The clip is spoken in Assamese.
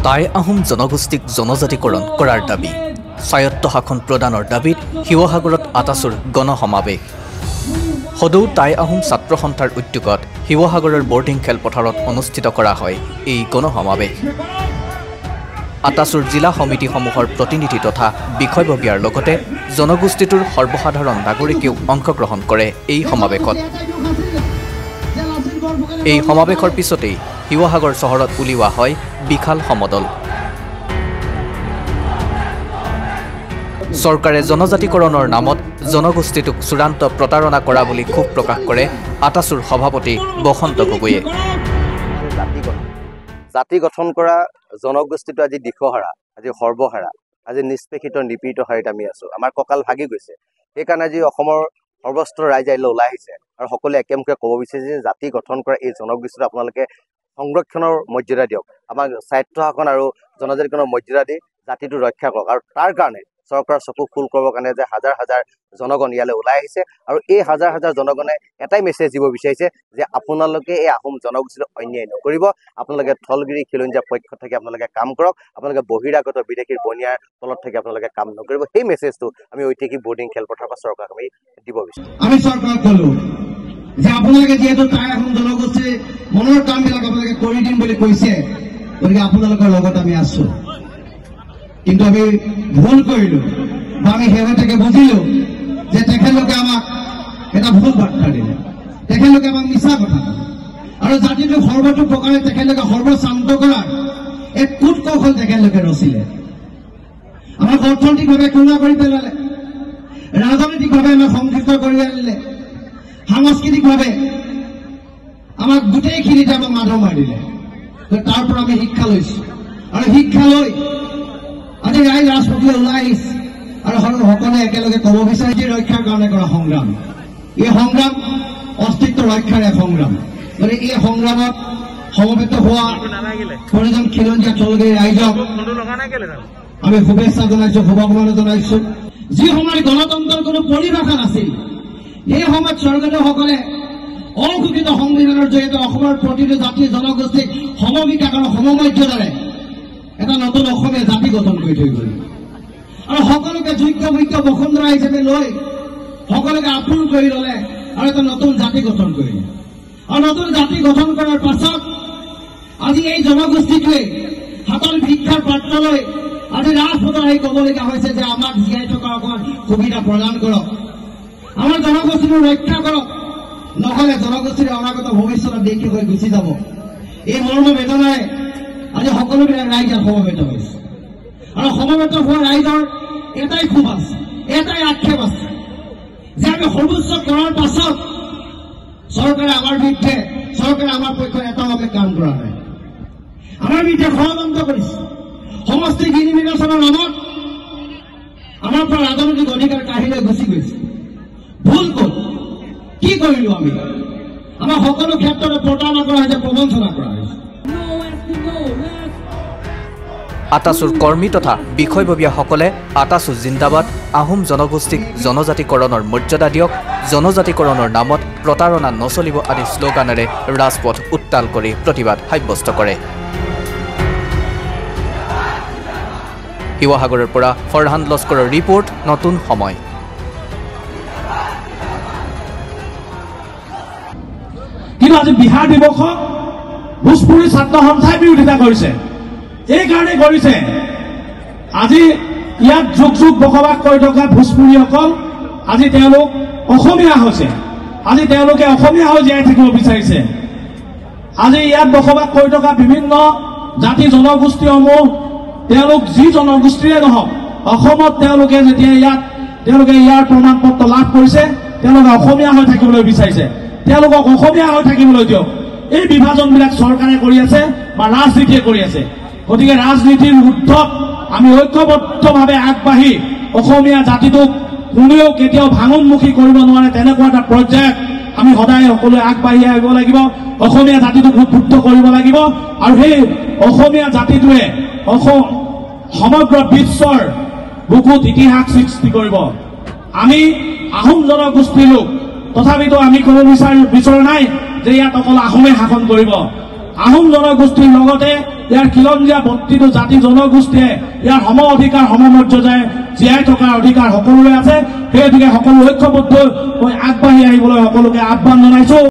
টাই আহোম জনগোষ্ঠীক জনজাতিকৰণ কৰাৰ দাবী স্বায়ত্ত শাসন প্ৰদানৰ দাবীত শিৱসাগৰত আটাচুৰ গণসমাৱেশ সদৌ টাই আহোম ছাত্ৰ সন্থাৰ উদ্যোগত শিৱসাগৰৰ বৰ্ডিং খেলপথাৰত অনুষ্ঠিত কৰা হয় এই গণসমাৱেশ আটাচুৰ জিলা সমিতিসমূহৰ প্ৰতিনিধি তথা বিষয়ববীয়াৰ লগতে জনগোষ্ঠীটোৰ সৰ্বসাধাৰণ নাগৰিকেও অংশগ্ৰহণ কৰে এই সমাৱেশত এই সমাৱেশৰ পিছতেই শিৱসাগৰ চহৰত উলিওৱা হয় বিশাল সমদল চৰকাৰে জনজাতিকৰণৰ নামত জনগোষ্ঠীটোক চূড়ান্ত প্ৰতাৰণা কৰা বুলি ক্ষোভ প্ৰকাশ কৰে আটাচুৰ সভাপতি বসন্ত গগৈয়ে জাতি গঠন কৰা জনগোষ্ঠীটো আজি দিশহাৰা আজি সৰ্বহাৰা আজি নিষ্পেষিত নিপীড়িত হাৰিত আমি আছো আমাৰ কঁকাল ভাগি গৈছে সেইকাৰণে আজি অসমৰ সৰ্বস্তৰ ৰাইজ আহিলে ওলাই আহিছে আৰু সকলোৱে একেমুখে ক'ব বিচাৰিছে যে জাতি গঠন কৰা এই জনগোষ্ঠীটো আপোনালোকে সংৰক্ষণৰ মৰ্যাদা দিয়ক আমাৰ স্বায়ত্ত শাসন আৰু জনজাতিকৰণৰ মৰ্যাদা দি জাতিটো ৰক্ষা কৰক আৰু তাৰ কাৰণে চৰকাৰৰ চকু ফুল কৰিবৰ কাৰণে যে হাজাৰ হাজাৰ জনগণ ইয়ালৈ ওলাই আহিছে আৰু এই হাজাৰ হাজাৰ জনগণে এটাই মেছেজ দিব বিচাৰিছে যে আপোনালোকে এই আহোম জনগোষ্ঠীটো অন্যায় নকৰিব আপোনালোকে থলগিৰি খিলঞ্জীয়া পক্ষত থাকি আপোনালোকে কাম কৰক আপোনালোকে বহিৰাগত বিদেশীৰ বনিয়াৰ তলত থাকি আপোনালোকে কাম নকৰিব সেই মেছেজটো আমি ঐতিহাসিক বৰ্ডিং খেলপথাৰৰ পৰা চৰকাৰক আমি দিব বিচাৰিছোঁ আমি চৰকাৰক ক'লো যে আপোনালোকে যিহেতু টাই আহোম জনগোষ্ঠীৰ মনৰ কামবিলাক আপোনালোকে কৰি দিম বুলি কৈছে গতিকে আপোনালোকৰ লগত আমি আছো কিন্তু আমি ভুল কৰিলো বা আমি শেহতীয়াকৈ বুজিলো যে তেখেতলোকে আমাক এটা ভুল বাৰ্তা দিলে তেখেতলোকে আমাক মিছা কথা আৰু জাতিটো সৰ্বতো প্ৰকাৰে তেখেতলোকে সৰ্বশান্ত কৰাৰ এক কূট কৌশল তেখেতলোকে ৰচিলে আমাক অৰ্থনৈতিকভাৱে কোঙা কৰি পেলালে ৰাজনৈতিকভাৱে আমাক সংযুক্ত কৰি আনিলে সাংস্কৃতিকভাৱে আমাক গোটেইখিনিতে আমাক মাধ মাৰিলে তাৰ পৰা আমি শিক্ষা লৈছো আৰু শিক্ষা লৈ আজি ৰাইজ ৰাজপথলৈ ওলাই আহিছে আৰু সকলোৱে একেলগে ক'ব বিচাৰে যে ৰক্ষাৰ কাৰণে কৰা সংগ্ৰাম এই সংগ্ৰাম অস্তিত্ব ৰক্ষাৰ এক সংগ্ৰাম গতিকে এই সংগ্ৰামত সমবেত হোৱা প্ৰতিজন খিলঞ্জীয়া থলগিৰি ৰাইজক আমি শুভেচ্ছা জনাইছো শুভকামনা জনাইছো যি সময়ত গণতন্ত্ৰৰ কোনো পৰিভাষা নাছিল সেই সময়ত স্বৰ্গদেউসকলে অঘোষিত সংবিধানৰ জৰিয়তে অসমৰ প্ৰতিটো জাতি জনগোষ্ঠীক সমবিকাশ আৰু সমমৰ্যাদাৰে এটা নতুন অসমীয়া জাতি গঠন কৰি থৈ গ'ল আৰু সকলোকে যোগ্য মুখ্য বসুন্ধৰা হিচাপে লৈ সকলোকে আপোন কৰি ল'লে আৰু এটা নতুন জাতি গঠন কৰিলে আৰু নতুন জাতি গঠন কৰাৰ পাছত আজি এই জনগোষ্ঠীটোৱে হাতৰ ভিক্ষাৰ পাত্ৰ লৈ আজি ৰাজপথত আহি ক'বলগীয়া হৈছে যে আমাক জীয়াই থকাৰ অকণমান সুবিধা প্ৰদান কৰক আমাৰ জনগোষ্ঠীটো ৰক্ষা কৰক নহ'লে জনগোষ্ঠীৰ অনাগত ভৱিষ্যতৰ দেশী হৈ গুচি যাব এই মৰ্ম বেদনাৰে আজি সকলোবিলাক ৰাইজ সমবেত হৈছে আৰু সমবেত হোৱা ৰাইজৰ এটাই ক্ষোভ আছে এটাই আক্ষেপ আছে যে আমি সৰ্বোচ্চ কৰাৰ পাছত চৰকাৰে আমাৰ বিৰুদ্ধে চৰকাৰে আমাৰ পক্ষত এটাও আমি কাম কৰা নাই আমাৰ বিৰুদ্ধে ষড়যন্ত্ৰ কৰিছে সমষ্টি গিনি নিৰ্বাচনৰ নামত আমাৰ পৰা ৰাজনৈতিক অধিকাৰ কাঢ়ি লৈ গুচি গৈছে ভুল ক'ত কি কৰিলো আমি আমাৰ সকলো ক্ষেত্ৰতে প্ৰতাৰণা কৰা হৈছে প্ৰবঞ্চনা কৰা হৈছে আটাচুৰ কৰ্মী তথা বিষয়ববীয়াসকলে আটাচু জিন্দাবাদ আহোম জনগোষ্ঠীক জনজাতিকৰণৰ মৰ্যাদা দিয়ক জনজাতিকৰণৰ নামত প্ৰতাৰণা নচলিব আদি শ্লোগানেৰে ৰাজপথ উত্তাল কৰি প্ৰতিবাদ সাব্যস্ত কৰে শিৱসাগৰৰ পৰা ফৰহান লস্কৰৰ ৰিপৰ্ট নতুন সময় কিন্তু আজি বিহাৰ দিৱসক ভোজপুৰী ছাত্ৰ সন্থাই বিৰোধিতা কৰিছে এই কাৰণে কৰিছে আজি ইয়াত যুগ যুগ বসবাস কৰি থকা ভোজপুৰীসকল আজি তেওঁলোক অসমীয়া হৈছে আজি তেওঁলোকে অসমীয়া হৈ জীয়াই থাকিব বিচাৰিছে আজি ইয়াত বসবাস কৰি থকা বিভিন্ন জাতি জনগোষ্ঠীসমূহ তেওঁলোক যি জনগোষ্ঠীৰে নহওক অসমত তেওঁলোকে যেতিয়া তেওঁলোকে ইয়াৰ প্ৰমাণ পত্ৰ লাভ কৰিছে তেওঁলোকে অসমীয়া হৈ থাকিবলৈ বিচাৰিছে তেওঁলোকক অসমীয়া হৈ থাকিবলৈ দিয়ক এই বিভাজনবিলাক চৰকাৰে কৰি আছে বা ৰাজনীতিয়ে কৰি আছে গতিকে ৰাজনীতিৰ ঊৰ্ধত আমি ঐক্যবদ্ধভাৱে আগবাঢ়ি অসমীয়া জাতিটোক কোনেও কেতিয়াও ভাঙোন্মুখী কৰিব নোৱাৰে তেনেকুৱা এটা পৰ্যায়ত আমি সদায় সকলোৱে আগবাঢ়ি আহিব লাগিব অসমীয়া জাতিটোক উদ্বুদ্ধ কৰিব লাগিব আৰু সেই অসমীয়া জাতিটোৱে সমগ্ৰ বিশ্বৰ বুকুত ইতিহাস সৃষ্টি কৰিব আমি আহোম জনগোষ্ঠীৰ লোক তথাপিতো আমি ক'ব বিচৰা নাই যে ইয়াত অকল আহোমে শাসন কৰিব আহোম জনগোষ্ঠীৰ লগতে ইয়াৰ খিলঞ্জীয়া 32টো জাতি জনগোষ্ঠীয়ে ইয়াৰ সম অধিকাৰ সমমৰ্যাদাৰে জীয়াই থকাৰ অধিকাৰ সকলোৰে আছে। সেই হেতুকে সকলো ঐক্যবদ্ধ হৈ আগবাঢ়ি আহিবলৈ সকলোকে আহ্বান জনাইছো।